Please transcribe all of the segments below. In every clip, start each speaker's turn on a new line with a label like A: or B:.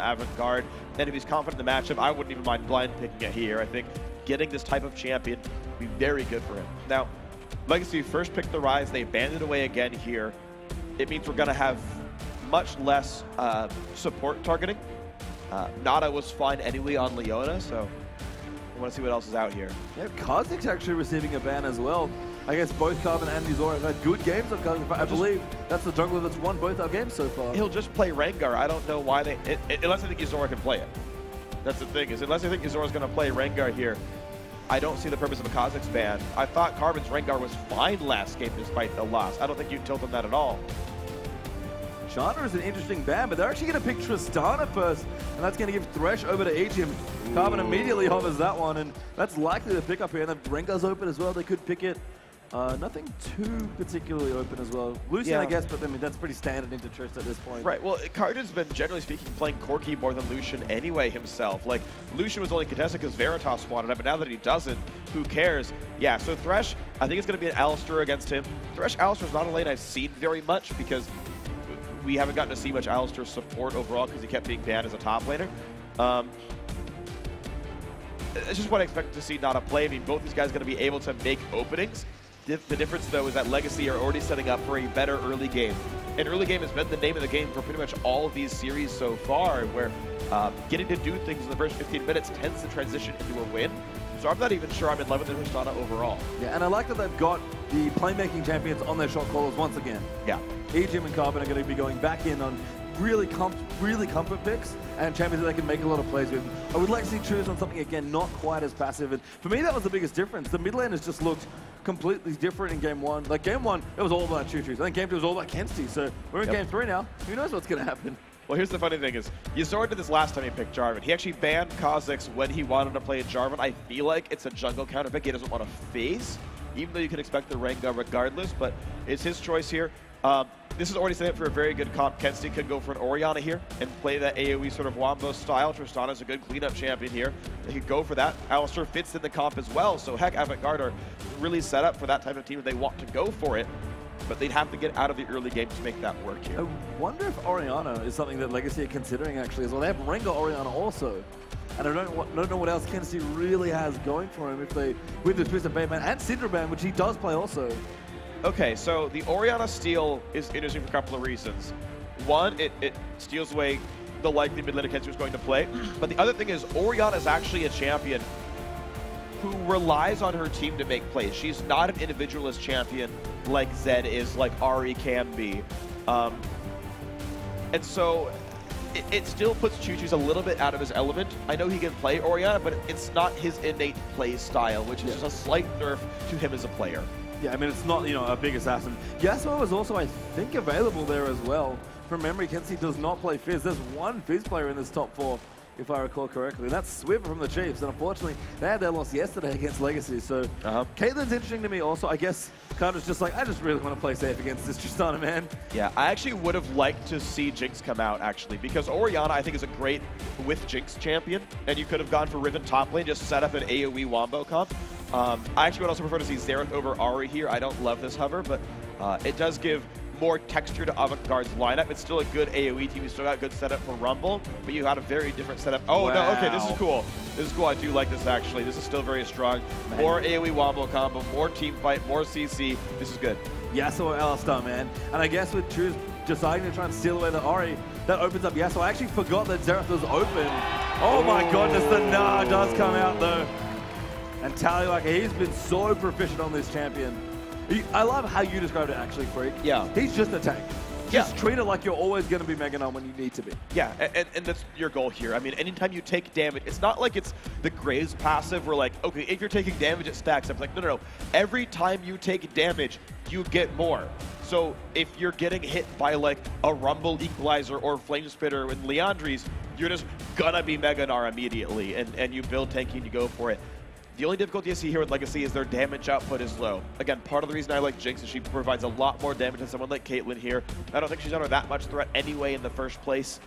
A: Avant Garde. And if he's confident in the matchup, I wouldn't even mind blind picking it here. I think getting this type of champion would be very good for him. Now, Legacy first picked the Rise. They banned it away again here. It means we're going to have much less support targeting. Nada was fine anyway on Leona, so I want to see what else is out here.
B: Yeah, Kha'Zix's actually receiving a ban as well. I guess both Carbon and Yuzora have had good games on Kha'Zix. I believe that's the jungler that's won both our games so far.
A: He'll just play Rengar. I don't know why they... unless I think Yuzora can play it. That's the thing, is unless I think Yuzora's going to play Rengar here, I don't see the purpose of a Kha'Zix ban. I thought Carbon's Rengar was fine last game despite the loss. I don't think you tilt on that at all.
B: Chandra is an interesting ban, but they're actually going to pick Tristana first, and that's going to give Thresh over to Ejim. Carbon immediately hovers that one, and that's likely to pick up here. And then Rengar's open as well. They could pick it. Nothing too particularly open as well. Lucian, I guess, but I mean, that's pretty standard into Trist at this point.
A: Right, well, Cardin's been, generally speaking, playing Corki more than Lucian anyway himself. Like, Lucian was only contested because Veritas wanted him, but now that he doesn't, who cares? Yeah, so Thresh, I think it's going to be an Alistar against him. Thresh Alistar is not a lane I've seen very much because we haven't gotten to see much Alistar support overall because he kept being banned as a top laner. It's just what I expect to see Nada play. I mean, both these guys are going to be able to make openings. The difference, though, is that Legacy are already setting up for a better early game. And early game has been the name of the game for pretty much all of these series so far, where getting to do things in the first 15 minutes tends to transition into a win. So I'm not even sure I'm in love with the Tristana overall.
B: Yeah, and I like that they've got the playmaking champions on their shot callers once again.
A: Yeah.
B: Ejim and Carbon are going to be going back in on really comfort picks and champions that they can make a lot of plays with. I would like to see choose on something, again, not quite as passive. And for me, that was the biggest difference. The mid lane has just looked completely different in game one. Like, game one, it was all about Choo-Choos. I think game two was all about Kensti. So we're in game three now. Who knows what's going to happen?
A: Well, here's the funny thing is, Yuzora did this last time he picked Jarvan. He actually banned Kha'Zix when he wanted to play Jarvan. I feel like it's a jungle counter pick he doesn't want to face, even though you can expect the Rengar regardless, but it's his choice here. This is already set up for a very good comp. Kensti could go for an Orianna here and play that AoE sort of wombo style. Tristana's a good cleanup champion here. They could go for that. Alistar fits in the comp as well, so heck, Avant Garde are really set up for that type of team if they want to go for it. But they'd have to get out of the early game to make that work here.
B: I wonder if Orianna is something that Legacy are considering actually as well. They have Rengar Orianna also. And I don't know what else Kensti really has going for him if they, with the Twist of Bateman and Syndra, which he does play also.
A: Okay, so the Orianna steal is interesting for a couple of reasons. One, it steals away the likely mid laner Kensti was going to play. But the other thing is Orianna is actually a champion who relies on her team to make plays. She's not an individualist champion like Zed is, like Ahri can be. And so it still puts Choo-Choos a little bit out of his element. I know he can play Orianna, but it's not his innate play style, which is just a slight nerf to him as a player.
B: Yeah, I mean, it's not, you know, a big assassin. Yasuo is also, I think, available there as well. From memory, Kensti does not play Fizz. There's one Fizz player in this top four, if I recall correctly. And that's Swiver from the Chiefs. And unfortunately, they had their loss yesterday against Legacy. So Caitlyn's interesting to me also. I guess Carter's just like, I just really want to play safe against this Tristana, man. Yeah,
A: I actually would have liked to see Jinx come out, actually, because Orianna, I think, is a great with Jinx champion. And you could have gone for Riven top lane, just set up an AoE wombo comp. I actually would also prefer to see Xerath over Ahri here. I don't love this hover, but it does give more texture to Avant Garde's lineup. It's still a good AoE team. You still got good setup for Rumble, but you had a very different setup. Oh, wow. No, okay, this is cool. This is cool. I do like this, actually. This is still very strong. More AoE wombo combo, more team fight, more CC. This is good.
B: Yasuo Alistar, man. And I guess with Choose deciding to try and steal away the Ahri, that opens up Yasuo. I actually forgot that Xerath was open. Oh my goodness, the Gnar does come out, though. And Taliwaka, he's been so proficient on this champion. I love how you described it, actually, Freak.
A: Yeah.
B: He's just a tank. Just treat it like you're always going to be Mega Numb when you need to be.
A: Yeah, and that's your goal here. I mean, anytime you take damage, it's not like it's the Graves passive where, like, okay, if you're taking damage, it stacks up. Like, no. Every time you take damage, you get more. So if you're getting hit by, like, a Rumble Equalizer or Flame Spitter and Liandry's, you're just gonna be Mega Gnar immediately, and you build tanky and you go for it. The only difficulty I see here with Legacy is their damage output is low. Again, part of the reason I like Jinx is she provides a lot more damage than someone like Caitlyn here. I don't think she's under that much threat anyway in the first place.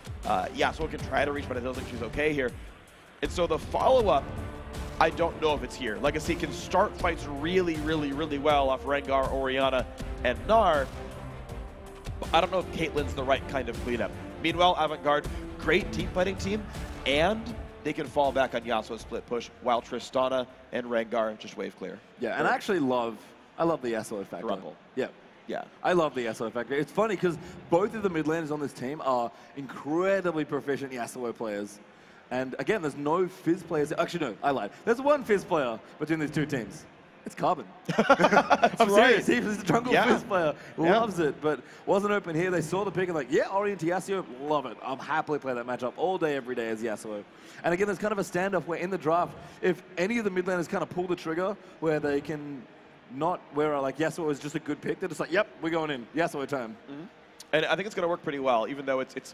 A: Yeah, so it can try to reach, but I don't think she's okay here. And so the follow-up, I don't know if it's here. Legacy can start fights really, really, really well off Rengar, Orianna, and Gnar. But I don't know if Caitlyn's the right kind of cleanup. Meanwhile, Avant Garde great team fighting team, and they can fall back on Yasuo's split push while Tristana and Rengar just wave clear.
B: Yeah, and I actually love the Yasuo factor.
A: Rumble.
B: Yeah.
A: Yeah.
B: I love the Yasuo factor. It's funny because both of the mid laners on this team are incredibly proficient Yasuo players. And again, there's no Fizz players. Actually, no, I lied. There's one Fizz player between these two teams. It's Carbon. I'm serious. He's a jungle Fizz player. Loves it, but wasn't open here. They saw the pick and like, yeah, Orient to Yasuo, love it. I'll happily play that matchup all day, every day as Yasuo. And again, there's kind of a standoff where in the draft, if any of the mid laners kind of pull the trigger where they can not, where like Yasuo is just a good pick, they're just like, yep, we're going in. Yasuo time.
A: And I think it's going to work pretty well, even though it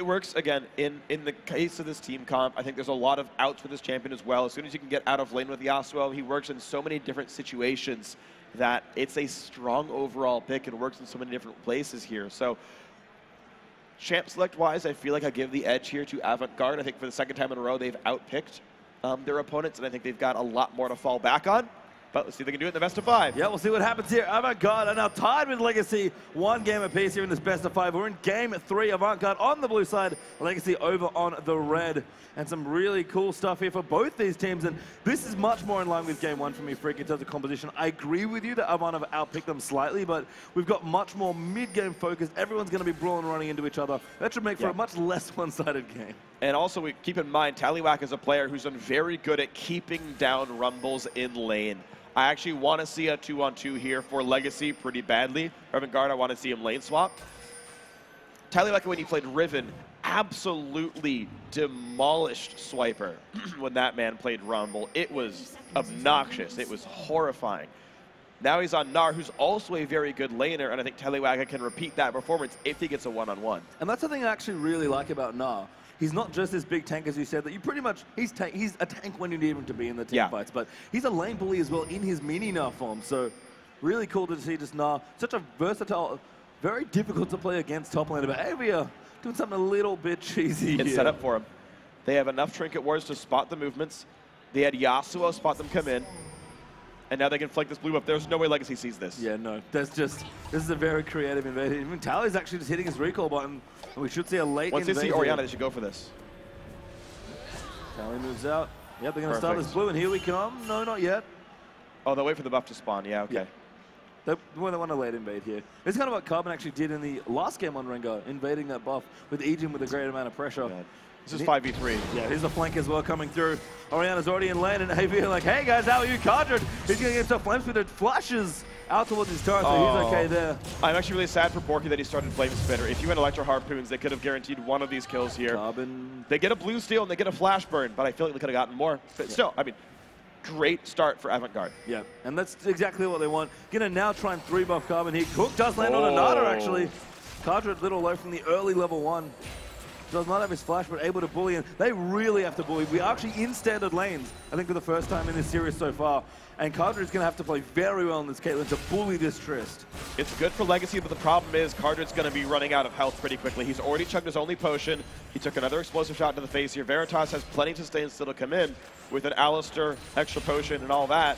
A: works, again, in the case of this team comp. I think there's a lot of outs for this champion as well. As soon as you can get out of lane with Yasuo, he works in so many different situations that it's a strong overall pick and works in so many different places here. So champ select-wise, I feel like I give the edge here to Avant Garde. I think for the second time in a row, they've outpicked their opponents, and I think they've got a lot more to fall back on. But let's see if they can do it in the best of 5.
B: Yeah, we'll see what happens here. Avant Garde are now tied with Legacy. 1 game apiece here in this best of 5. We're in game 3. Avant Garde on the blue side, Legacy over on the red. And some really cool stuff here for both these teams. And this is much more in line with game 1 for me, Freak, in terms of composition. I agree with you that Avant have outpicked them slightly, but we've got much more mid-game focus. Everyone's going to be brawling, running into each other. That should make for a much less one-sided game.
A: And also, we keep in mind, Tallywhack is a player who's been very good at keeping down rumbles in lane. I actually want to see a 2-on-2 here for Legacy pretty badly. Avant Garde, I want to see him lane swap. Tallywhack, when he played Riven, absolutely demolished Swiper when that man played Rumble. It was obnoxious. It was horrifying. Now he's on Gnar, who's also a very good laner, and I think Tallywhack can repeat that performance if he gets a one-on-one.
B: And that's the thing I actually really like about Gnar. He's not just this big tank, as you said, that you pretty much, he's a tank when you need him to be in the team fights, but he's a lane bully as well in his mini Gnar form. So really cool to see just Gnar, such a versatile, very difficult to play against top laner behavior, doing something a little bit cheesy.
A: It's set up for him. They have enough trinket wards to spot the movements. They had Yasuo spot them come in. And now they can flank this blue up. There's no way Legacy sees this.
B: Yeah, no. This is a very creative invasion. Even Tally's actually just hitting his recall button. And we should see a late
A: Once they see Orianna, they should go for this.
B: Tally moves out. Yep, they're going to start this blue, and here we come. No, not yet.
A: Oh, they'll wait for the buff to spawn. Yeah, okay.
B: Yeah. They want to late invade here. It's kind of what Carbon actually did in the last game on Rengar, invading that buff with Ejim with a great amount of pressure.
A: God. This is 5v3.
B: Yeah, here's a flank as well coming through. Orianna's already in lane, and AV are like, hey guys, how are you? Cardred, he's going to get himself flame spitted, flushes out towards his turret, so he's okay there.
A: I'm actually really sad for Borky that he started Flame Spitter. If you went Electro Harpoons, they could have guaranteed one of these kills here.
B: Carbon.
A: They get a blue steal and they get a flash burn, but I feel like they could have gotten more. But still, I mean, great start for Avant Garde.
B: Yeah, and that's exactly what they want. Gonna now try and 3-buff Carbon here. Cook does land on a Nada, actually. Cardred a little low from the early level 1. Does not have his flash, but able to bully, and they really have to bully. We are actually in standard lanes, I think, for the first time in this series so far. And Cardred is going to have to play very well in this Caitlyn to bully this Trist.
A: It's good for Legacy, but the problem is Cardred's going to be running out of health pretty quickly. He's already chugged his only potion. He took another explosive shot to the face here. Veritas has plenty to stay and still to come in with an Alistair, extra potion, and all that.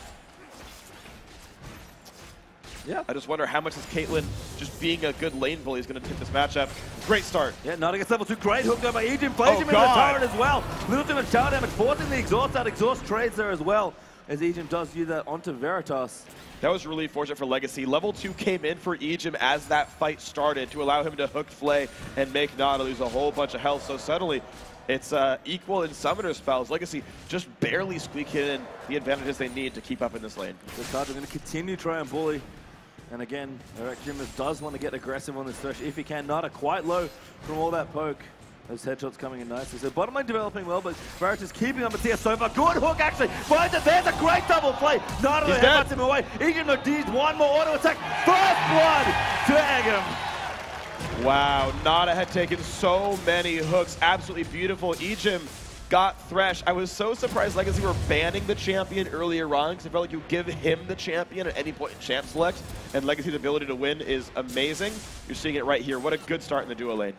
B: Yeah.
A: I just wonder how much is Caitlyn just being a good lane bully is going to take this matchup. Great start.
B: Yeah, Nada gets level 2. Great hook there by Ejim. Plays him in the turret as well. Little too much tower damage, forcing the exhaust out. Exhaust trades there as well, as Ejim does use that onto Veritas.
A: That was really fortunate for Legacy. Level 2 came in for Ejim as that fight started to allow him to hook Flay and make Nada lose a whole bunch of health. So suddenly, it's equal in summoner spells. Legacy just barely squeaking in the advantages they need to keep up in this lane.
B: The Cardred going to continue to try and bully. And again, Eric Jimmers does want to get aggressive on this thresh if he can. Nada quite low from all that poke. Those headshots coming in nicely. So bottom lane developing well, but Barrett is keeping up with CS so far. Good hook, actually. Finds it. There's a great double play. Nada headbutts him away. Ejim Nodized one more auto attack. First blood to Eggum.
A: Wow, Nada had taken so many hooks. Absolutely beautiful. Ejim got Thresh. I was so surprised Legacy were banning the champion earlier on, because I felt like you give him the champion at any point in champ select, and Legacy's ability to win is amazing. You're seeing it right here. What a good start in the duo lane.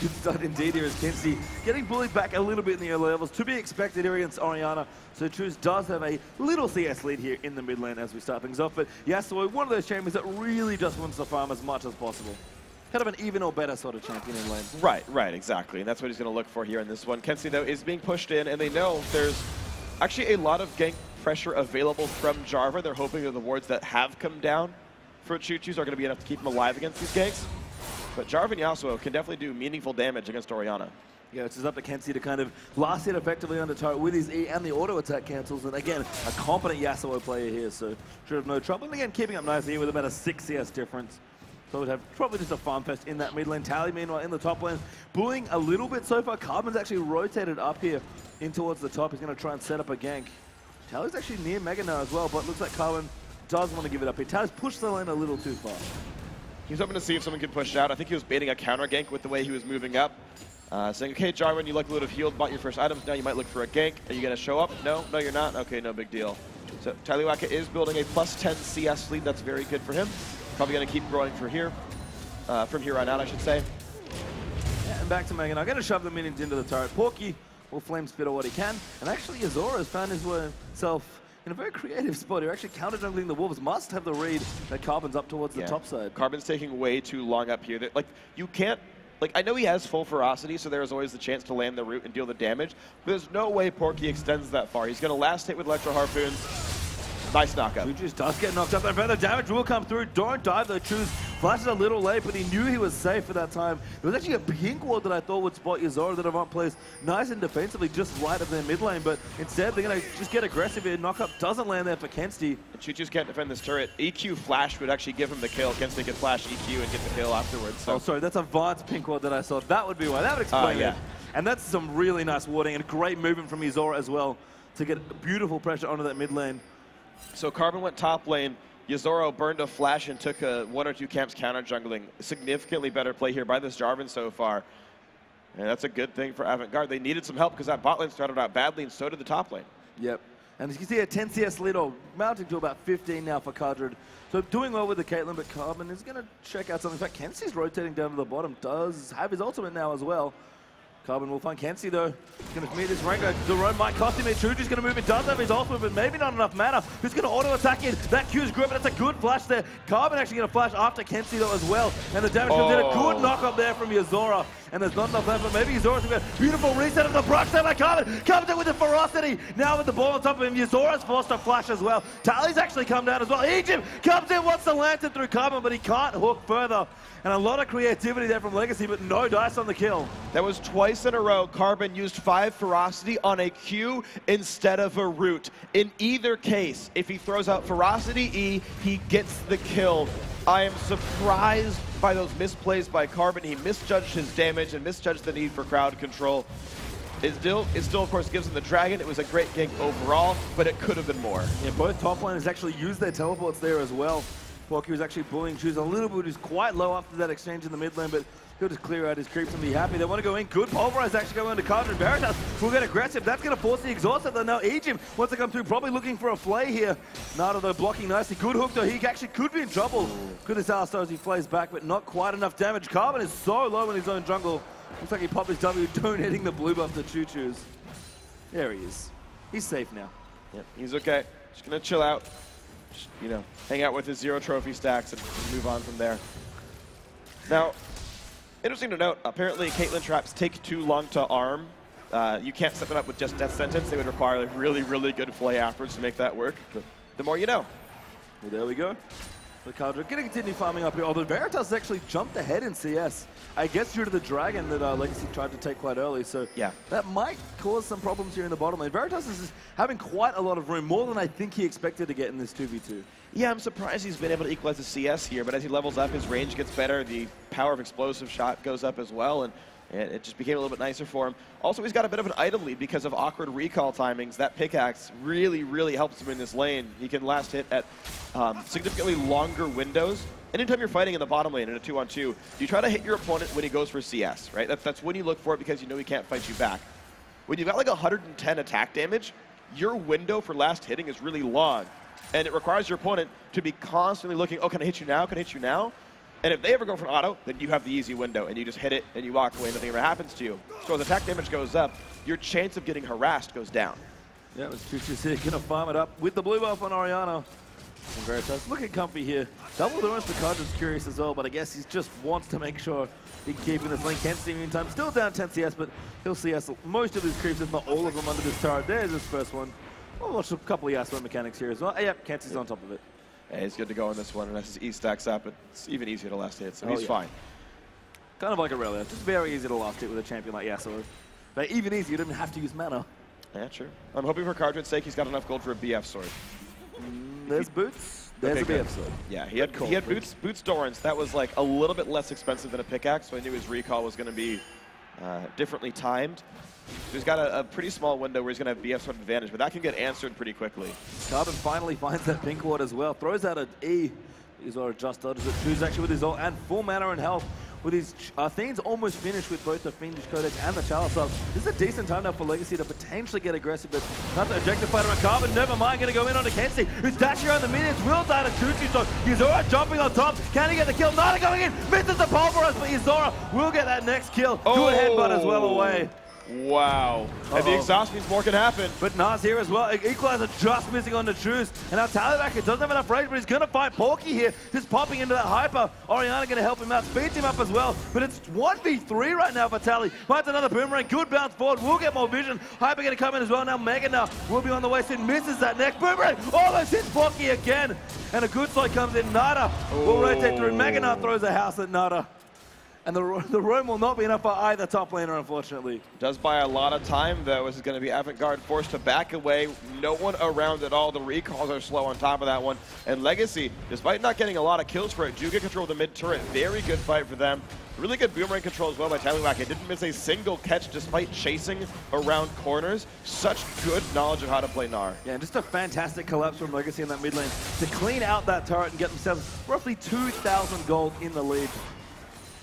B: Good start indeed here as Kinsey getting bullied back a little bit in the early levels. To be expected here against Orianna. So Truce does have a little CS lead here in the mid lane as we start things off. But Yasuo, one of those champions that really just wants to farm as much as possible. kind of an even or better sort of champion in lane.
A: Right, exactly. And that's what he's going to look for here in this one. Kenzie, though, is being pushed in, and they know there's actually a lot of gank pressure available from Jarvan. They're hoping that the wards that have come down for Choo-Choos are going to be enough to keep him alive against these ganks. But Jarvan Yasuo can definitely do meaningful damage against Orianna.
B: Yeah, it's just up to Kenzie to kind of last hit effectively on the turret with his E and the auto attack cancels. And again, a competent Yasuo player here, so should have no trouble. And again, keeping up nicely here with about a 6 CS difference. So we'd have probably just a farm fest in that mid lane. Tally, meanwhile, in the top lane, bullying a little bit so far. Carbon's actually rotated up here in towards the top. He's going to try and set up a gank. Tally's actually near Mega now as well, but looks like Carbon does want to give it up here. Tally's pushed the lane a little too far.
A: He was hoping to see if someone could push out. I think he was baiting a counter gank with the way he was moving up. Saying, okay, Jarvan, you like a little healed, bought your first items, now you might look for a gank. Are you going to show up? No, you're not? Okay, no big deal. So Taliwaka is building a +10 CS lead. That's very good for him. Probably going to keep growing from here on out, I should say.
B: Yeah, and back to Megan. I'm going to shove the minions into the turret. Porky will flame spitter what he can. And actually, Azora has found himself in a very creative spot here. Actually counter-jungling the Wolves. Must have the read that Carbon's up towards the top side.
A: Carbon's taking way too long up here. Like, you can't... Like, I know he has full ferocity, so there's always the chance to land the root and deal the damage, but there's no way Porky extends that far. He's going to last hit with Electro Harpoons. Nice knockup.
B: Choo-Choos does get knocked up, and further damage will come through. Don't dive though. Choose flashes a little late, but he knew he was safe for that time. There was actually a pink ward that I thought would spot Yuzora that Avant plays nice and defensively just right of their mid lane, but instead they're going to just get aggressive here. Knockup doesn't land there for Kenzie.
A: Choo-Choos can't defend this turret. EQ flash would actually give him the kill. Kenzie could flash EQ and get the kill afterwards. So.
B: Oh, sorry, that's Avant's pink ward that I saw. That would be why. That would explain it. And that's some really nice warding and great movement from Yuzora as well to get beautiful pressure onto that mid lane.
A: So Carbon went top lane. Yuzoro burned a flash and took a 1 or 2 camps counter jungling. Significantly better play here by this Jarvan so far. And that's a good thing for Avant Garde. They needed some help because that bot lane started out badly, and so did the top lane.
B: Yep. And as you can see, a 10 CS lead, or mounting to about 15 now for Cardred. So doing well with the Caitlyn, but Carbon is going to check out something. In fact, Kenzie's rotating down to the bottom. Does have his ultimate now as well. Carbon will find Kenzie though. He's going to meet this Rengo. The roam might cost him it. Choo-Choo's going to move. It does have his ultimate, but maybe not enough mana. Who's going to auto attack in? That Q's grip, and that's a good flash there. Carbon actually going to flash after Kenzie though as well. And the damage comes in. A good knock up there from Yuzora. And there's not enough left, but maybe Yuzora's going to beautiful reset of the brush there by Carbon. Comes in with the ferocity. Now with the ball on top of him, Yuzora's forced to flash as well. Tally's actually come down as well. Egypt comes in, wants to lantern through Carbon, but he can't hook further. And a lot of creativity there from Legacy, but no dice on the kill.
A: That was twice in a row. Carbon used 5 ferocity on a Q instead of a root. In either case, if he throws out ferocity E, he gets the kill. I am surprised by those misplays by Carbon. He misjudged his damage and misjudged the need for crowd control. It still, of course, gives him the dragon. It was a great gank overall, but it could have been more.
B: Yeah, both top laners actually used their teleports there as well. Porky was actually bullying Choose a little bit. He's quite low after that exchange in the mid lane, but he'll just clear out his creeps and be happy. They want to go in. Good pulverize actually going into Cardred. Veritas will get aggressive. That's going to force the exhaust though. Now Egypt wants to come through, probably looking for a flay here. Nada though blocking nicely. Good hook though. He actually could be in trouble. Good as Alistar as he flays back, but not quite enough damage. Carbon is so low in his own jungle. Looks like he popped his W, donating the blue buff to Choo-Choos. There he is. He's safe now.
A: Yep, he's okay. Just going to chill out. Just, you know, hang out with his 0 trophy stacks and move on from there. Now, interesting to note, apparently Caitlyn traps take too long to arm. You can't set them up with just Death Sentence. They would require a really, really good play afterwards to make that work. But the more you know.
B: Well, there we go. The Cardred going to continue farming up here, although Veritas actually jumped ahead in CS. I guess due to the dragon that Legacy tried to take quite early, so yeah, that might cause some problems here in the bottom lane. Veritas is having quite a lot of room, more than I think he expected to get in this 2v2.
A: Yeah, I'm surprised he's been able to equalize the CS here, but as he levels up, his range gets better, the power of explosive shot goes up as well, and it just became a little bit nicer for him. Also, he's got a bit of an item lead because of awkward recall timings. That pickaxe really, really helps him in this lane. He can last hit at significantly longer windows. Anytime you're fighting in the bottom lane in a 2-on-2, you try to hit your opponent when he goes for CS, right? That's when you look for it because you know he can't fight you back. When you've got like 110 attack damage, your window for last hitting is really long. And it requires your opponent to be constantly looking, oh, can I hit you now? Can I hit you now? And if they ever go for an auto, then you have the easy window, and you just hit it, and you walk away, and nothing ever happens to you. So as attack damage goes up, your chance of getting harassed goes down.
B: Yeah, it was Choo-Choos here, going to farm it up with the blue buff on Orianna. And Veritas looking comfy here. Double the rest of Cardin's curious as well, but I guess he just wants to make sure he can keep in this lane. Kenzie meantime still down 10 CS, but he'll CS most of his creeps, if not all of them, under this turret. There's his first one. We'll watch a couple of Yasuo mechanics here as well. Yep, Kenzie's on top of it.
A: Yeah, he's good to go on this one, and as his E stacks up, it's even easier to last hit, so he's fine.
B: Kind of like Aurelia, just very easy to last hit with a champion like Yasuo. But even easier, you don't even have to use mana.
A: Yeah, true. I'm hoping for Cardred's sake he's got enough gold for a BF sword.
B: There's boots. There's a BF sword.
A: Yeah, he had boots Dorans. That was like a little bit less expensive than a pickaxe, so I knew his recall was going to be differently timed. So he's got a pretty small window where he's going to have BF sword advantage, but that can get answered pretty quickly.
B: Carbon finally finds that pink ward as well. Throws out an E. He's already just dodges it. Choose actually with his ult and full mana and health. With his Thene's almost finished with both the Fiendish Codex and the Chalice up. This is a decent time now for Legacy to potentially get aggressive, but not the objective fighter on Carbon. Never mind, going to go in onto Kenzie, who's dashing around the minions. Will die to Choo-Choo, so Yuzora jumping on top. Can he get the kill? Nada going in, misses the pulverize, but Yuzora will get that next kill. Good headbutt as well away.
A: Wow. And the exhaust means more can happen.
B: But Nas here as well. Equalizer just missing on the Choose. And now Tallybacker doesn't have enough range, but he's going to fight Porky here. Just popping into that hyper. Orianna going to help him out. Speeds him up as well. But it's 1v3 right now for Tally. Finds another boomerang. Good bounce forward. We'll get more vision. Hyper going to come in as well. Now Mega now will be on the way soon. Misses that next boomerang. Almost hits Porky again. And a good slide comes in. Nada will rotate through. Mega throws a house at Nada. And the roam will not be enough for either top laner, unfortunately.
A: Does buy a lot of time, though. This is going to be Avant Garde forced to back away. No one around at all. The recalls are slow on top of that one. And Legacy, despite not getting a lot of kills for it, do get control of the mid turret. Very good fight for them. Really good boomerang control as well by Tallybacker. It didn't miss a single catch despite chasing around corners. Such good knowledge of how to play Gnar.
B: Yeah, and just a fantastic collapse from Legacy in that mid lane to clean out that turret and get themselves roughly 2,000 gold in the lead.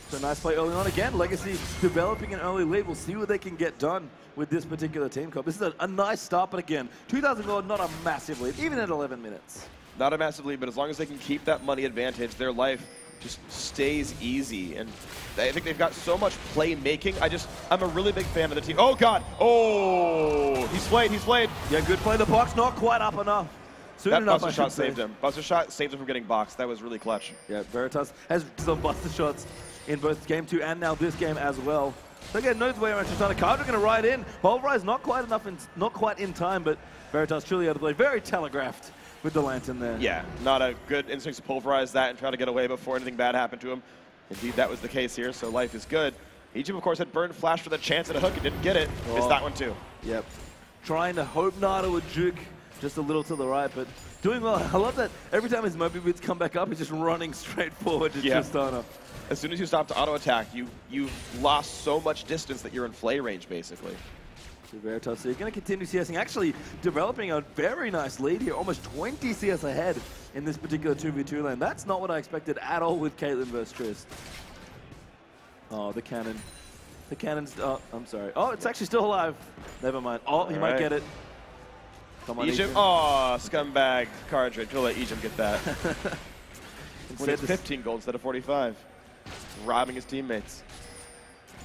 B: So nice play early on. Again, Legacy developing an early lead. We'll see what they can get done with this particular team comp. This is a nice start, but again, 2,000 gold, not a massive lead, even at 11 minutes.
A: Not a massive lead, but as long as they can keep that money advantage, their life just stays easy. And I think they've got so much playmaking. I'm a really big fan of the team. Oh, God. Oh, he's played.
B: Yeah, good play. The box not quite up enough.
A: That Buster Shot saved him. Buster Shot saved him from getting boxed. That was really clutch.
B: Yeah, Veritas has some Buster Shots in both Game 2 and now this game as well. So again, no way around Tristana. Cardra going to ride in. Pulverize not quite enough, not quite in time, but Veritas truly out of play. Very telegraphed with the Lantern there.
A: Yeah, not a good instinct to pulverize that and try to get away before anything bad happened to him. Indeed, that was the case here, so life is good. Egypt, of course, had burned Flash for the chance at a hook and didn't get it. Missed that one too.
B: Yep. Trying to hope Nada would juke just a little to the right, but doing well. I love that every time his Moby Boots come back up, he's just running straight forward to Tristana.
A: As soon as you stop to auto-attack, you've lost so much distance that you're in flay range, basically.
B: Veritas, so you're going to continue CSing, actually developing a very nice lead here, almost 20 CS ahead in this particular 2v2 lane. That's not what I expected at all with Caitlyn versus Trist. Oh, the cannon. The cannon's, I'm sorry. Oh, it's actually still alive. Never mind. Oh, he might get it. Come on,
A: Egypt. Oh, scumbag Cardred. He'll let Egypt get that. When it's 15 gold instead of 45. Robbing his teammates.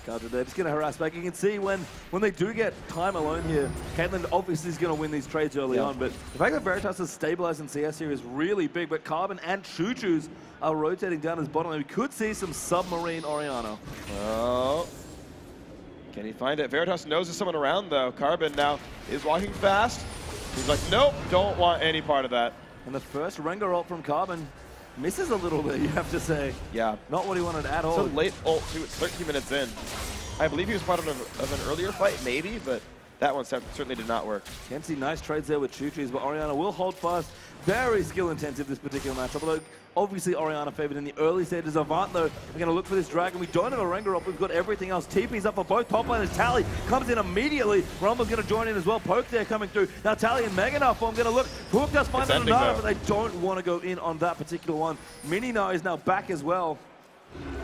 B: Cardred, they're just going to harass back. You can see when they do get time alone here, Caitlyn obviously is going to win these trades early on, but the fact that Veritas is stabilized in CS here is really big, but Carbon and Choo-Choos are rotating down his bottom lane. We could see some submarine Orianna.
A: Oh. Can he find it? Veritas knows there's someone around, though. Carbon now is walking fast. He's like, nope, don't want any part of that.
B: And the first Rengar ult from Carbon misses a little bit, you have to say.
A: Yeah.
B: Not what he wanted at all.
A: So late ult, too. It's 13 minutes in. I believe he was part of an earlier fight, maybe, but that one certainly did not work.
B: Kenzie, nice trades there with Choo-Choos, but Orianna will hold fast. Very skill-intensive, this particular matchup. Although, obviously, Orianna favored in the early stages. Avant, though, we're going to look for this dragon. We don't have a Rengar up. We've got everything else. TP's up for both top laners. Tally comes in immediately. Rumble's going to join in as well. Poke there coming through. Now, Tally and Meganar form going to look. Hook does find another, but they don't want to go in on that particular one. Mininar is now back as well.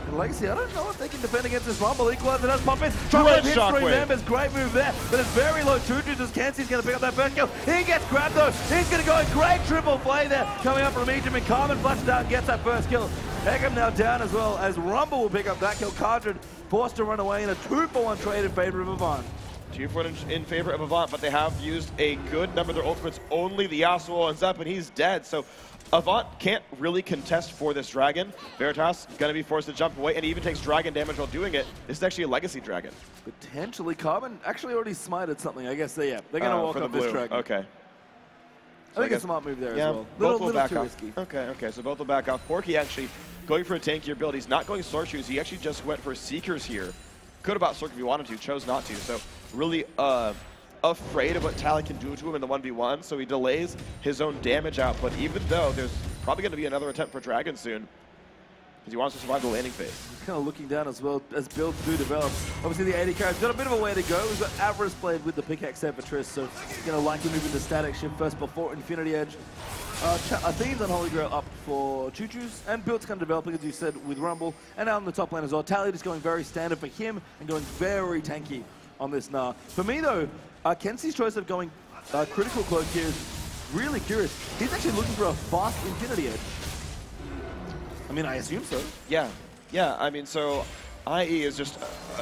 B: And Legacy, I don't know if they can defend against this Rumble. Equalizer does pop in. Shockwave hits three members. Great move there, but it's very low. Choo-Choos as Kenzie's going to pick up that first kill. He gets grabbed though. He's going to go in. Great triple play there. Coming up from Egypt, and Carmen flashes out and gets that first kill. Ekam now down as well as Rumble will pick up that kill. Cardred forced to run away in a 2-for-1 trade in favor of Avant.
A: 2 for 1 in favor of Avant, but they have used a good number of their ultimates. Only the Yasuo ends up, and he's dead. So Avant can't really contest for this dragon. Veritas going to be forced to jump away, and he even takes dragon damage while doing it. This is actually a legacy dragon.
B: Potentially. Carbon actually already smited something. I guess they're going to walk up this dragon.
A: Okay.
B: I think it's a smart move there as well.
A: Both will
B: little
A: back
B: too
A: off.
B: risky.
A: Okay, so both will back off. Porky actually going for a tankier build. He's not going Sword Shoes. He actually just went for Seekers here. Could have bought Sword if he wanted to, chose not to. So really afraid of what Tally can do to him in the 1v1, so he delays his own damage output, even though there's probably going to be another attempt for Dragon soon, because he wants to survive the landing phase.
B: He's kind of looking down as well as builds do develop. Obviously the 80 carry's got a bit of a way to go. We've got Avarice played with the pickaxe set for Triss, so he's going to likely move into static shift first before Infinity Edge. Athene's and Holy Grail up for Choo-Choo's, and builds kind of developing, as you said, with Rumble, and out in the top lane as well. Tally just going very standard for him and going very tanky on this Nah. For me though, Kenzie's choice of going critical cloak here is really curious. He's actually looking for a fast Infinity Edge. I mean, I assume so.
A: Yeah, I mean, so IE is just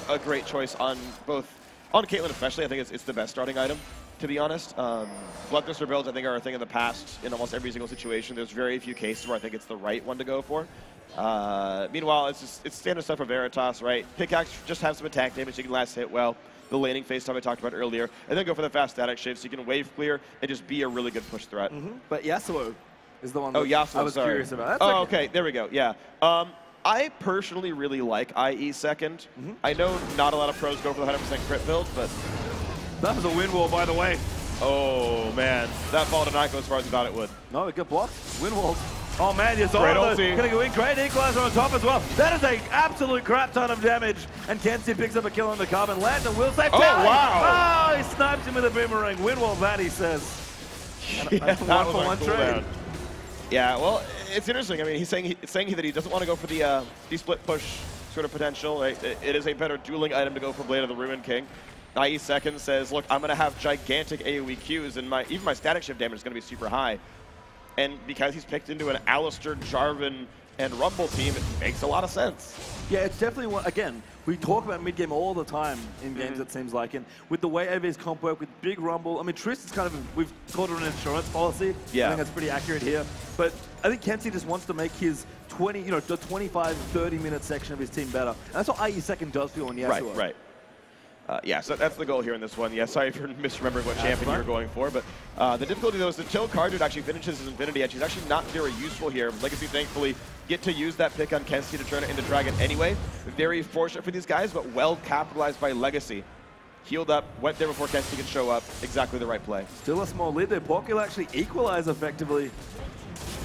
A: a great choice on both, on Caitlyn especially. I think it's the best starting item, to be honest. Bloodthirster builds, I think, are a thing in the past in almost every single situation. There's very few cases where I think it's the right one to go for. Meanwhile, it's standard stuff for Veritas, right? Pickaxe, just have some attack damage, you can last hit well. The laning phase time I talked about earlier, and then go for the fast static shift so you can wave clear and just be a really good push threat.
B: But Yasuo is the one that
A: Yasuo,
B: I was curious about. That's
A: okay, there we go, yeah. I personally really like IE second. I know not a lot of pros go for the 100% crit build, but...
B: That was a wind wall, by the way.
A: Oh, man. That ball did not go as far as I thought it would.
B: No, it got blocked. Wind walls. Oh, man, you saw
A: it.
B: Gonna go in. Great equalizer on top as well. That is an absolute crap ton of damage. And Kenzie picks up a kill on the Carbon. Lands and will save Tally.
A: Wow.
B: Oh, he snipes him with a boomerang. Wind wall that, he says.
A: Yeah,
B: one for one trade.
A: Yeah, well, it's interesting. I mean, he's saying that he doesn't want to go for the split push sort of potential. Right? It is a better dueling item to go for Blade of the Ruined King. IE second says, look, I'm going to have gigantic AoE Qs, and even my static shift damage is going to be super high. And because he's picked into an Alistair, Jarvan, and Rumble team, it makes a lot of sense.
B: Yeah, it's definitely one. Again, we talk about mid-game all the time in games, it seems like. And with the way AV's comp work, with big Rumble, I mean, Triss is kind of, we've called it an insurance policy.
A: Yeah.
B: I think that's pretty accurate here. But I think Kenzie just wants to make his the 25, 30-minute section of his team better. And that's what IE second does feel on Yasuo.
A: Right. Yeah, so that's the goal here in this one. Yeah, sorry for misremembering what champion you were going for, but the difficulty though is until Cardred actually finishes his Infinity Edge, he's actually not very useful here. Legacy thankfully get to use that pick on Kenzie to turn it into Dragon anyway. Very fortunate for these guys, but well capitalized by Legacy. Healed up, went there before Kenzie could show up. Exactly the right play.
B: Still a small lead there. Porky will actually equalize effectively.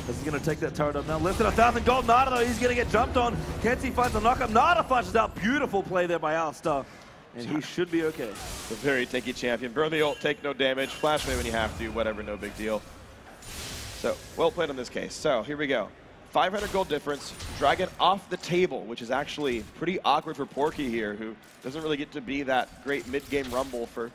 B: As he's going to take that turret up now. Lifted 1,000 gold. Nada though, he's going to get jumped on. Kenzie finds a knockup. Nada flashes out. Beautiful play there by Alistair. And he should be okay.
A: A very tanky champion. Burn the ult, take no damage. Flash away when you have to, whatever, no big deal. So, well played on this case. So, here we go. 500 gold difference. Dragon off the table, which is actually pretty awkward for Porky here, who doesn't really get to be that great mid-game Rumble for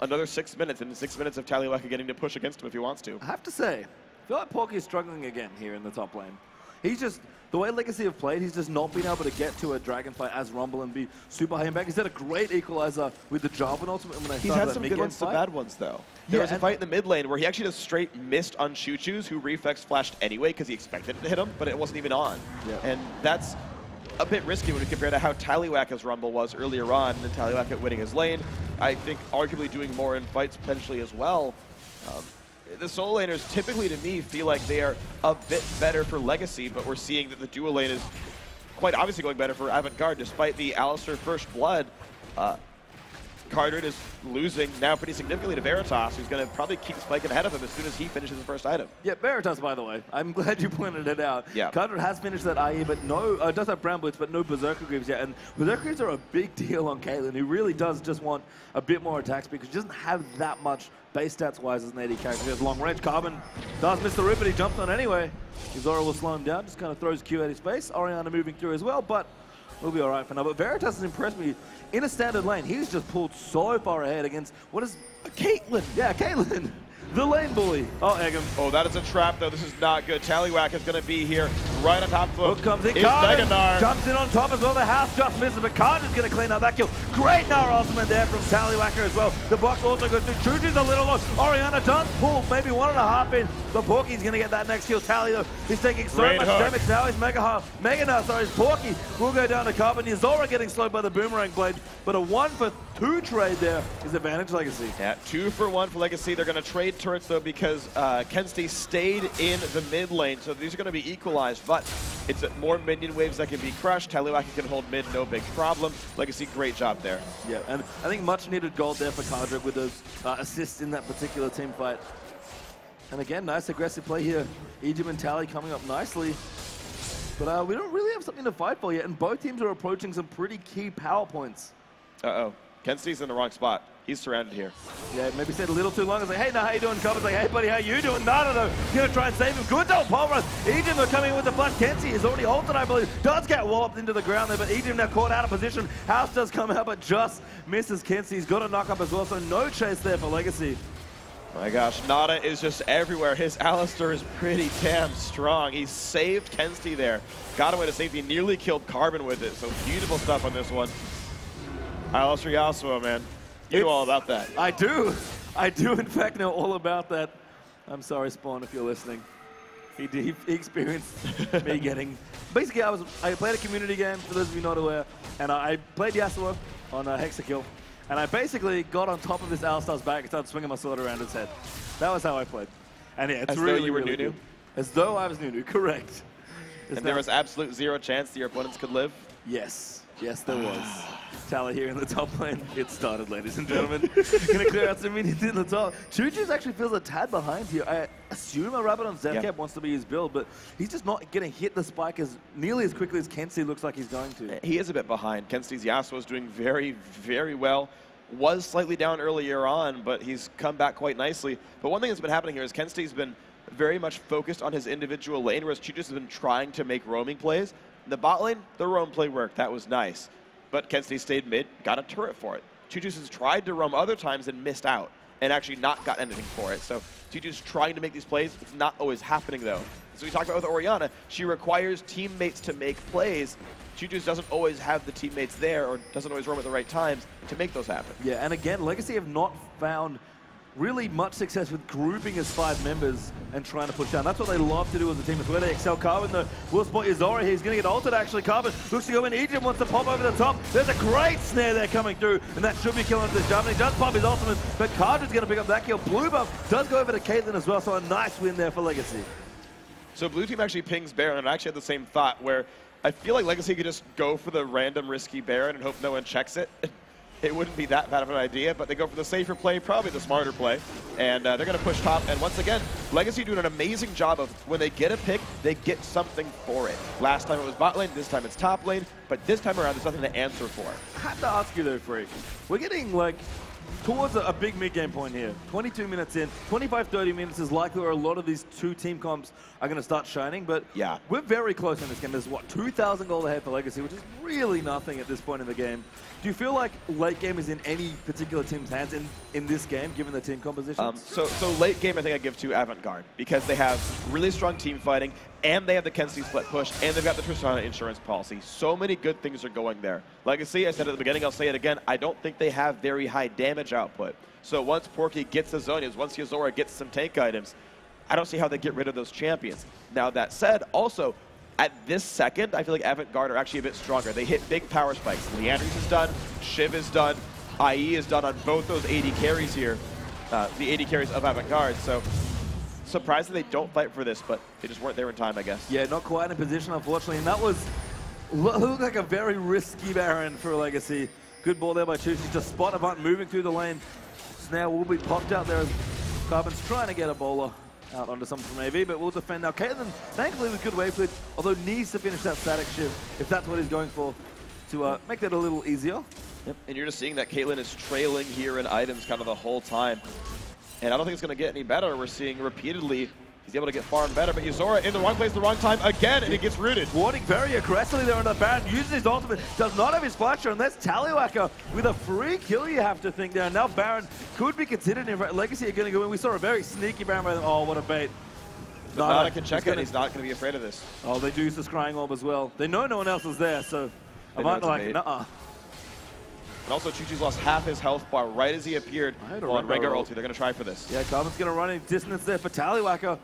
A: another 6 minutes, and 6 minutes of Tallywhacker getting to push against him if he wants to.
B: I have to say, I feel like Porky is struggling again here in the top lane. He's just, the way Legacy have played, he's just not been able to get to a dragon fight as Rumble and be super high impact. He's had a great equalizer with the Jarvan ultimate when they
A: He's had some good ones, some bad ones, though. There was a fight in the mid lane where he actually just straight missed on Choo-Choo's, who reflex flashed anyway because he expected it to hit him, but it wasn't even on. Yeah. And that's a bit risky when we compare to how Tallywhacker's Rumble was earlier on, and Tallywhacker winning his lane. I think arguably doing more in fights potentially as well. The solo laners typically, to me, feel like they are a bit better for Legacy, but we're seeing that the dual lane is quite obviously going better for Avant Garde, despite the Alistair First Blood. Cardred is losing now pretty significantly to Veritas, who's going to probably keep spiking ahead of him as soon as he finishes the first item.
B: Yeah, Veritas, by the way. I'm glad you pointed it out.
A: Yeah.
B: Cardred has finished that IE, but no, does have Brown Blitz, but no Berserker Greaves yet. And Berserker Greaves are a big deal on Caitlyn, who really does just want a bit more attacks because she doesn't have that much base stats-wise as an AD character. He has long range. Carbon does miss the rip, but he jumps on anyway. Zora will slow him down, just kind of throws Q at his face. Orianna moving through as well, but we'll be all right for now. But Veritas has impressed me in a standard lane. He's just pulled so far ahead against, what is, Caitlyn. Yeah, Caitlyn, the lane bully. Oh, Eggum.
A: Oh, that is a trap, though. This is not good. Tallywhack is going to be here. right on top of him.
B: Hook comes in,
A: Is Meganar.
B: jumps in on top as well. The house just misses, but Carter's going to clean up that kill. Great Gnar ultimate there from Tallywhacker as well. The box also goes through. Chuchu's a little low. Oriana does pull maybe 1.5 in, but Porky's going to get that next kill. Tally, though, he's taking so much damage now. He's Meganar, sorry, Porky will go down to Carbon. Yuzora getting slowed by the Boomerang Blade, but a 1-for-2 trade there is advantage Legacy.
A: Yeah, 2-for-1 for Legacy. They're going to trade turrets, though, because Kensti stayed in the mid lane, so these are going to be equalized, but it's more minion waves that can be crushed. Tallywhacker can hold mid, no big problem. Legacy, great job there.
B: Yeah, and I think much needed gold there for Kardrick with those assists in that particular team fight. And again, nice aggressive play here. Egypt and Tally coming up nicely. But we don't really have something to fight for yet, and both teams are approaching some pretty key power points.
A: Uh-oh. Kensti's in the wrong spot. He's surrounded here.
B: Yeah, maybe stayed a little too long. It's like, hey, no, how you doing? Cobb's like, hey, buddy, how you doing? No. Gonna try and save him. Good though, Pulverized. Egypt are coming in with the flash. Kensti is already ulted, I believe. Does get walloped into the ground there, but Egypt now caught out of position. House does come out, but just misses Kensti. He's got a knock up as well, so no chase there for Legacy.
A: My gosh, Nada is just everywhere. His Alistar is pretty damn strong. He saved Kensti there. Got away to safety, nearly killed Carbon with it. So beautiful stuff on this one. Alistar Yasuo, man. You know all about that.
B: I do in fact know all about that. I'm sorry, Spawn, if you're listening. He experienced me getting... Basically, I played a community game, for those of you not aware, and I played Yasuo on Hexakill. And I basically got on top of this Alistar's back and started swinging my sword around his head. That was how I played. And yeah, it's
A: As
B: really,
A: though you were
B: really
A: Nunu?
B: good. As though I was Nunu, correct.
A: And there was absolute zero chance that your opponents could live?
B: Yes. Yes, there was. Tally here in the top lane. It started, ladies and gentlemen. Gonna clear out some minions in the top. Chuchu's actually feels a tad behind here. I assume a rabbit on Zepcap wants to be his build, but he's just not getting hit the spike as nearly as quickly as Kensti looks like he's going to.
A: He is a bit behind. Kensti's Yasuo is doing very, very well. Was slightly down earlier on, but he's come back quite nicely. But one thing that's been happening here is Kensti's been very much focused on his individual lane, whereas Chuchus has been trying to make roaming plays. In the bot lane, the roam play worked. That was nice. But Kensti stayed mid, got a turret for it. Chuchus has tried to roam other times and missed out, and actually not got anything for it. So Chuchus trying to make these plays. It's not always happening, though. As we talked about with Oriana, she requires teammates to make plays. Chuchus doesn't always have the teammates there or doesn't always roam at the right times to make those happen.
B: Yeah, and again, Legacy have not found really much success with grouping as 5 members and trying to push down. That's what they love to do as a team. It's where they excel. Carbon, though, will spot Yuzora here. He's going to get ulted, actually. Carbon looks to go in. Egypt wants to pop over the top. There's a great snare there coming through, and that should be killing the jump. He does pop his ultimate, but Cardrid's going to pick up that kill. Blue buff does go over to Caitlyn as well, so a nice win there for Legacy.
A: So Blue Team actually pings Baron, and I actually had the same thought, where I feel like Legacy could just go for the random risky Baron and hope no one checks it. It wouldn't be that bad of an idea, but they go for the safer play, probably the smarter play, and they're going to push top. And once again, Legacy doing an amazing job of when they get a pick, they get something for it. Last time it was bot lane, this time it's top lane, but this time around there's nothing to answer for.
B: I have to ask you though, Freak. We're getting like towards a big mid-game point here. 22 minutes in, 25-30 minutes is likely where a lot of these two team comps are going to start shining, but yeah, we're very close in this game. There's, what, 2,000 gold ahead for Legacy, which is really nothing at this point in the game. Do you feel like late game is in any particular team's hands in this game, given the team composition?
A: So late game, I think I give to Avant Garde, because they have really strong team fighting, and they have the Kensti split push, and they've got the Tristana insurance policy. So many good things are going there. Legacy, I said at the beginning, I'll say it again, I don't think they have very high damage output. So once Porky gets the Zonias, once Yuzora gets some tank items, I don't see how they get rid of those champions. Now that said, also, at this second, I feel like Avant Garde are actually a bit stronger. They hit big power spikes. Leandry's is done, Shiv is done, IE is done on both those AD carries here, the AD carries of Avant Garde. So surprised that they don't fight for this, but they just weren't there in time, I guess.
B: Yeah, not quite in position, unfortunately, and that was looked like a very risky Baron for Legacy. Good ball there by Chuchi, just spot Avant moving through the lane. Snare will be popped out there as Carbon's trying to get a bowler out onto something from AV, but we'll defend now. Caitlyn, thankfully with good wave split, although needs to finish that static shift, if that's what he's going for, to make that a little easier.
A: Yep. And you're just seeing that Caitlyn is trailing here in items kind of the whole time. And I don't think it's going to get any better. We're seeing repeatedly he's able to get far and better, but Yuzora in the wrong place, the wrong time again, and he gets rooted.
B: Warding very aggressively there on the Baron, uses his ultimate, does not have his flasher, and that's Tallywhacker with a free kill, you have to think there. Now Baron could be considered in Legacy are going to go in. We saw a very sneaky Baron by them. Oh, what a bait.
A: But Nana can check it, he's not going to be afraid of this.
B: Oh, they do use the scrying orb as well. They know no one else is there, so Avant like, nuh-uh.
A: And also, Choo-Choo's lost half his health bar right as he appeared on Rengar ulti. They're going to try for this.
B: Yeah, Carbon's going to run in distance there for Tallywhacker.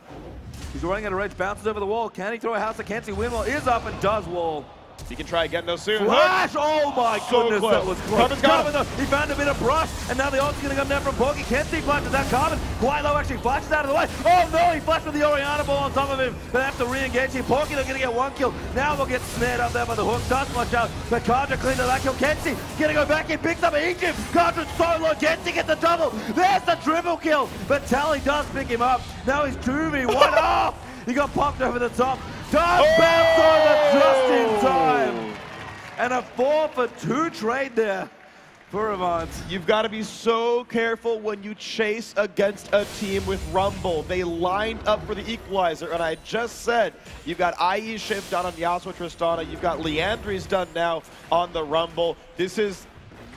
B: He's running out of range, bounces over the wall. Can he throw a house of Kenzie? Windmill is up and does wall.
A: He can try again though soon.
B: Flash! Oh my goodness,
A: close.
B: that was close.
A: Carbon
B: though, he found a bit of brush, and now the ult's going to come down from Porky. Kenzie flashes out Carbon. Quite low actually flashes out of the way. Oh no, he flashed with the Orianna ball on top of him. They have to re-engage here. Porky, they're going to get one kill. Now they'll get snared up there by the hook. Does flush out, but Kadra cleaned that kill. Kenzie going to go back in, picks up Egypt. Kadra's so low. Kenzie gets the double. There's the triple kill, but Tally does pick him up. Now he's 2v1 off. He got popped over the top. Does bounce over just in time. And a 4-for-2 trade there for Avant.
A: You've got to be so careful when you chase against a team with Rumble. They lined up for the equalizer, and I just said, you've got IE Shiv done on Yasuo Tristana, you've got Leandri's done now on the Rumble. This is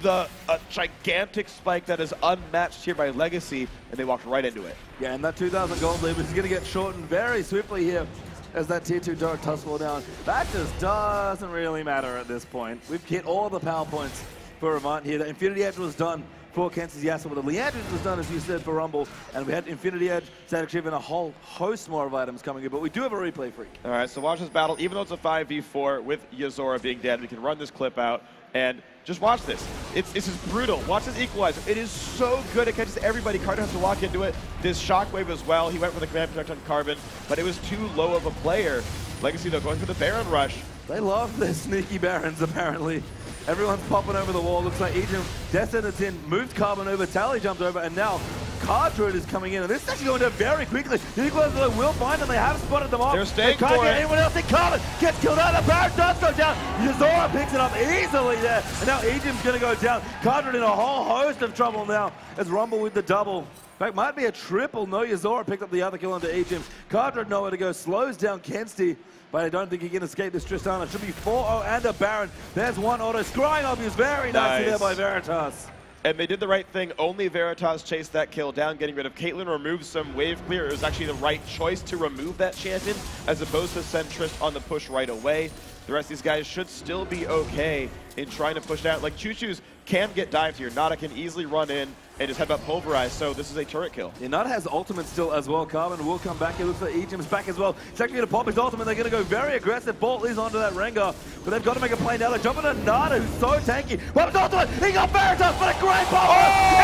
A: a gigantic spike that is unmatched here by Legacy, and they walked right into it.
B: Yeah, and that 2,000 gold lead is going to get shortened very swiftly here as that tier 2 Dark Tussle down. That just doesn't really matter at this point. We've hit all the power points for Avant here. The Infinity Edge was done for Kenzie's Yasuo, but the Leandris was done, as you said, for Rumble, and we had Infinity Edge, Static Shiv, and a whole host more of items coming in, but we do have a replay freak.
A: All right, so watch this battle. Even though it's a 5v4 with Yuzora being dead, we can run this clip out, and just watch this. It's just brutal. Watch this equalizer. It is so good. It catches everybody. Carter has to walk into it. This shockwave as well. He went for the command protect on Carbon, but it was too low of a player. Legacy, though, going for the Baron rush.
B: They love their sneaky Barons, apparently. Everyone's popping over the wall. Looks like Egypt descends in, moves Carbon over, Tally jumps over, and now Cardroid is coming in. And this is actually going to very quickly. The equalizer will find them. They have spotted them off.
A: They're staying
B: they can't
A: for
B: get
A: it.
B: anyone else in. Carbon gets killed out. The Baron does go down. Yuzora picks it up easily there. And now Egypt's going to go down. Cardroid in a whole host of trouble now as Rumble with the double. In fact, might be a triple. No, Yuzora picked up the other kill onto Egypt. Cardroid nowhere to go. Slows down Kenzie. But I don't think he can escape this Tristana. Should be 4-0 and a Baron. There's one auto. Scrying up is very nicely there by Veritas.
A: And they did the right thing. Only Veritas chased that kill down, getting rid of Caitlyn, removed some wave clear. It was actually the right choice to remove that champion, as opposed to send Trist on the push right away. The rest of these guys should still be okay in trying to push out. Like, Choo-Choo's can get dived here. Nada can easily run in and just headbutt Pulverize, so this is a turret kill.
B: Yeah, Nada has ultimate still as well. Carbon will come back. It looks like Egypt's back as well. He's actually going to pop his ultimate. They're going to go very aggressive. Ball is onto that Rengar, but they've got to make a play now. They're jumping on Nada, who's so tanky. Pops his ultimate. He got Veritas, but a great pop.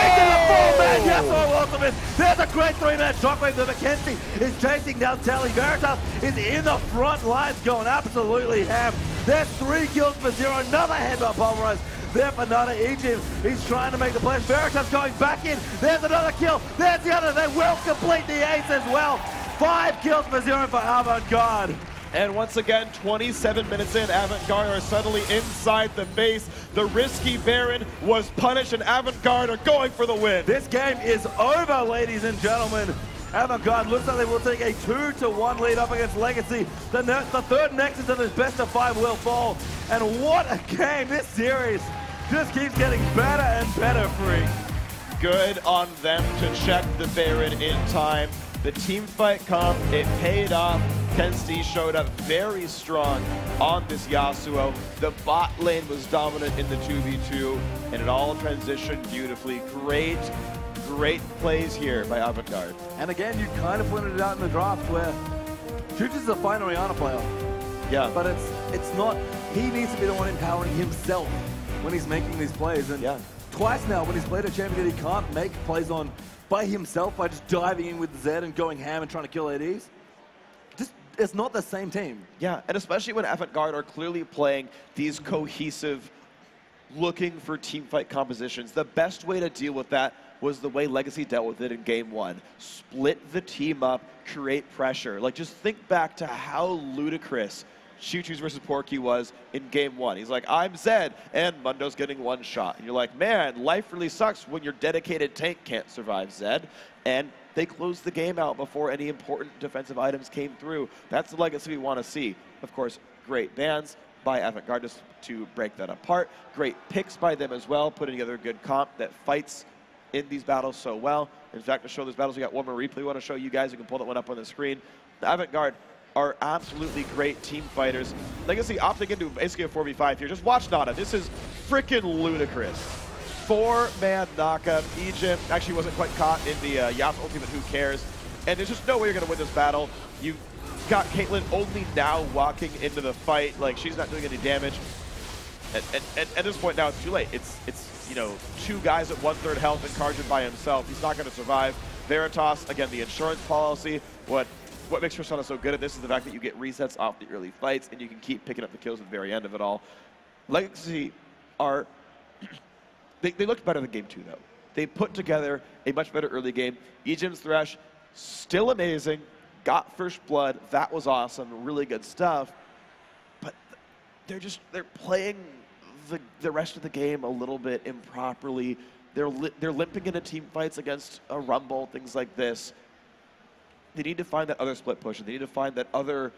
B: Into the full-man Yasuo ultimate. There's a great 3-man shockwave there. McKenzie is chasing down Tally. Veritas is in the front lines going absolutely ham. There's 3 kills for 0. Another headbutt Pulverize. There for Nada. Egypt, he's trying to make the play. Veritas going back in. There's another kill. There's the other. They will complete the ace as well. 5 kills for 0 for Avant Garde.
A: And once again, 27 minutes in, Avant Garde are suddenly inside the base. The risky Baron was punished, and Avant Garde are going for the win.
B: This game is over, ladies and gentlemen. Avant Garde looks like they will take a 2-1 lead up against Legacy. The third Nexus of this best of 5 will fall. And what a game. This series just keeps getting better and better, Freak.
A: Good on them to check the Baron in time. The team fight comp, it paid off. Kenzie showed up very strong on this Yasuo. The bot lane was dominant in the 2v2, and it all transitioned beautifully. Great plays here by Avant Garde.
B: And again, you kind of pointed it out in the draft where Chooch is a fine Orianna player.
A: Yeah.
B: But it's not, he needs to be the one empowering himself when he's making these plays. And
A: yeah.
B: Twice now, when he's played a champion that he can't make plays on by himself, by just diving in with Zed and going ham and trying to kill ADs, just, it's not the same team.
A: Yeah, and especially when Avant Garde are clearly playing these cohesive, looking for team fight compositions. The best way to deal with that was the way Legacy dealt with it in Game 1. Split the team up, create pressure. Like, just think back to how ludicrous Choo-Choo's versus Porky was in Game 1. He's like, I'm Zed, and Mundo's getting one shot. And you're like, man, life really sucks when your dedicated tank can't survive Zed. And they closed the game out before any important defensive items came through. That's the Legacy we want to see. Of course, great bans by Avant Garde to break that apart. Great picks by them as well, putting together a good comp that fights in these battles so well. In fact, to show these battles, we got one more replay we want to show you guys. We can pull that one up on the screen. the Avant Garde are absolutely great team fighters. Legacy opting into basically a 4v5 here. Just watch Nada. This is freaking ludicrous. 4-man knockup. Egypt actually wasn't quite caught in the Yas ultimate, who cares? And there's just no way you're going to win this battle. You got Caitlyn only now walking into the fight. Like, she's not doing any damage. And at this point now, it's too late. It's you know, 2 guys at 1/3 health and Karjan by himself. He's not going to survive. Veritas, again, the insurance policy. What makes Persona so good at this is the fact that you get resets off the early fights and you can keep picking up the kills at the very end of it all. Legacy are... They looked better than Game 2, though. They put together a much better early game. Ejim's Thresh, still amazing. Got first blood. That was awesome. Really good stuff. But they're playing the rest of the game a little bit improperly. They're limping into team fights against a Rumble, things like this. They need to find that other split push. They need to find that other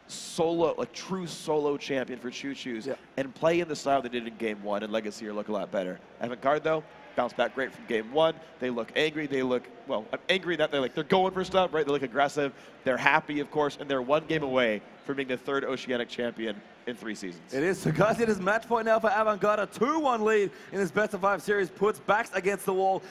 A: solo, like true solo champion for Choo Choos, and play in the style they did in Game 1, and Legacy or look a lot better. Avant Garde, though, bounced back great from Game 1. They look angry. They look, well, angry that they're going for stuff, right? They look aggressive. They're happy, of course, and they're 1 game away from being the 3rd Oceanic champion in 3 seasons.
B: It is. So, guys, it is match point now for Avant Garde. A 2-1 lead in this best-of-5 series puts backs against the wall.